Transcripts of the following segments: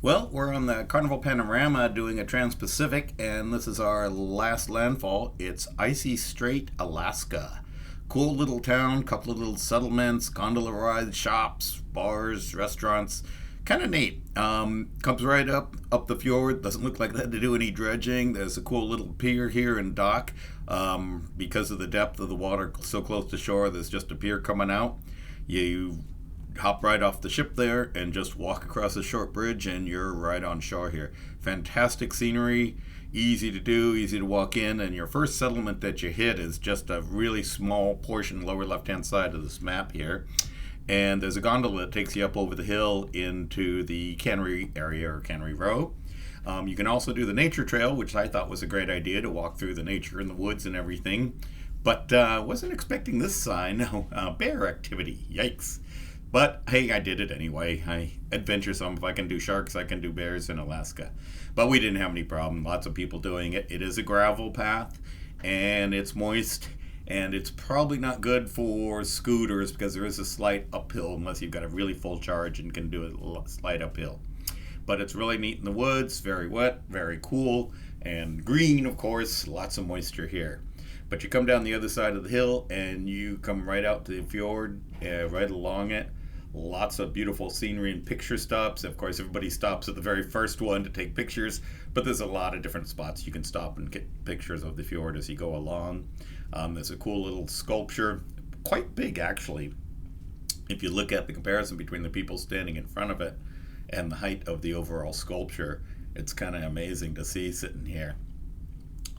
Well, we're on the Carnival Panorama doing a Trans-Pacific, and this is our last landfall. It's Icy Strait, Alaska. Cool little town, couple of little settlements, gondola rides, shops, bars, restaurants. Kind of neat. Comes right up the fjord. Doesn't look like they had to do any dredging. There's a cool little pier here and dock. Because of the depth of the water so close to shore, there's just a pier coming out. You hop right off the ship there and just walk across a short bridge and you're right on shore here. Fantastic scenery, easy to do, easy to walk in, and your first settlement that you hit is just a really small portion lower left hand side of this map here. And there's a gondola that takes you up over the hill into the cannery area or cannery row. You can also do the nature trail, which I thought was a great idea, to walk through the nature in the woods and everything. But wasn't expecting this sign. No, bear activity. Yikes. But hey, I did it anyway. I adventure some. If I can do sharks, I can do bears in Alaska. But we didn't have any problem. Lots of people doing it. It is a gravel path, and it's moist, and it's probably not good for scooters because there is a slight uphill unless you've got a really full charge and can do a slight uphill. But it's really neat in the woods, very wet, very cool, and green, of course, lots of moisture here. But you come down the other side of the hill and you come right out to the fjord, right along it. Lots of beautiful scenery and picture stops. Of course, everybody stops at the very first one to take pictures, but there's a lot of different spots you can stop and get pictures of the fjord as you go along. There's a cool little sculpture, quite big actually. If you look at the comparison between the people standing in front of it and the height of the overall sculpture, it's kind of amazing to see sitting here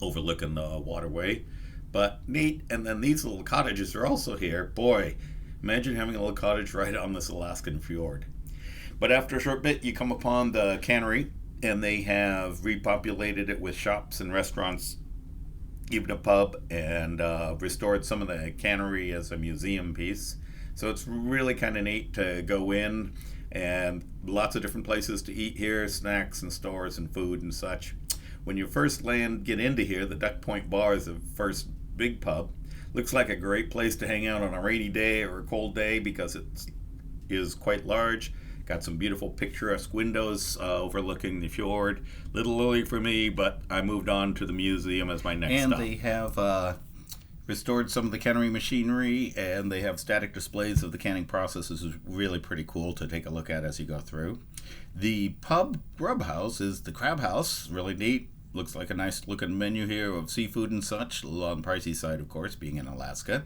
overlooking the waterway. But neat. And then these little cottages are also here. Boy, imagine having a little cottage right on this Alaskan fjord. But after a short bit, you come upon the cannery, and they have repopulated it with shops and restaurants, even a pub, and restored some of the cannery as a museum piece. So it's really kind of neat to go in, and lots of different places to eat here, snacks and stores and food and such. When you first get into here, the Duck Point Bar is the first big pub. Looks like a great place to hang out on a rainy day or a cold day because it is quite large. Got some beautiful picturesque windows overlooking the fjord. Little early for me, but I moved on to the museum as my next stop. And they have restored some of the cannery machinery, and they have static displays of the canning process. This is really pretty cool to take a look at as you go through. The pub grub house is the Crab House. Really neat. Looks like a nice looking menu here of seafood and such. A little on the pricey side, of course, being in Alaska.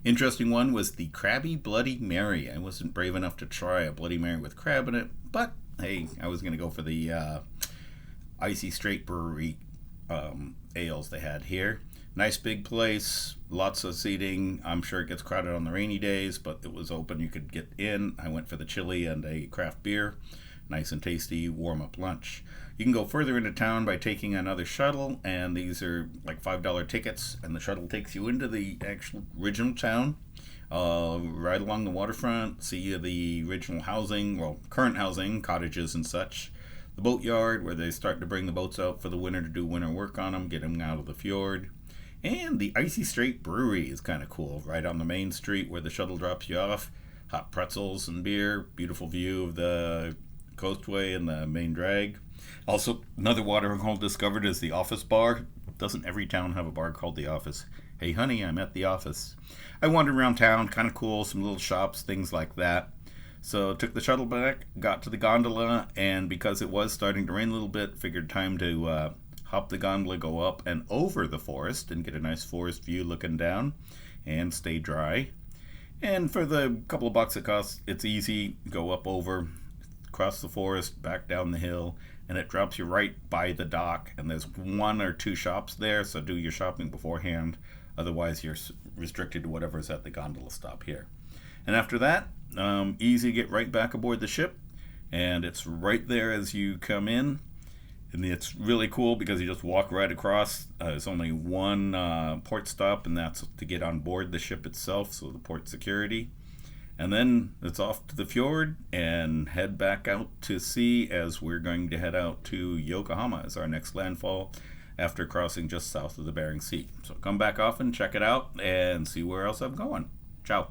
Interesting one was the Krabby Bloody Mary. I wasn't brave enough to try a Bloody Mary with crab in it, but hey, I was going to go for the Icy Strait Brewery ales they had here. Nice big place, lots of seating. I'm sure it gets crowded on the rainy days, but it was open. You could get in. I went for the chili and a craft beer. Nice and tasty warm-up lunch. You can go further into town by taking another shuttle, and these are like $5 tickets, and the shuttle takes you into the actual original town, right along the waterfront, see the original housing, well, current housing, cottages and such. The boatyard, where they start to bring the boats out for the winter to do winter work on them, get them out of the fjord. And the Icy Strait Brewery is kind of cool, right on the main street where the shuttle drops you off. Hot pretzels and beer, beautiful view of the coastway and the main drag. Also, another watering hole discovered is the Office Bar. Doesn't every town have a bar called the Office? Hey honey, I'm at the office. I wandered around town, kind of cool, some little shops, things like that. So took the shuttle back, got to the gondola, and because it was starting to rain a little bit, figured time to hop the gondola, go up and over the forest and get a nice forest view looking down and stay dry. And for the couple of bucks it costs, it's easy. Go up over, across the forest, back down the hill, and it drops you right by the dock. And there's one or two shops there, so do your shopping beforehand. Otherwise, you're restricted to whatever's at the gondola stop here. And after that, easy to get right back aboard the ship. And it's right there as you come in. And it's really cool because you just walk right across. There's only one port stop, and that's to get on board the ship itself, so the port security. And then it's off to the fjord and head back out to sea as we're going to head out to Yokohama as our next landfall after crossing just south of the Bering Sea. So come back often, check it out, and see where else I'm going. Ciao.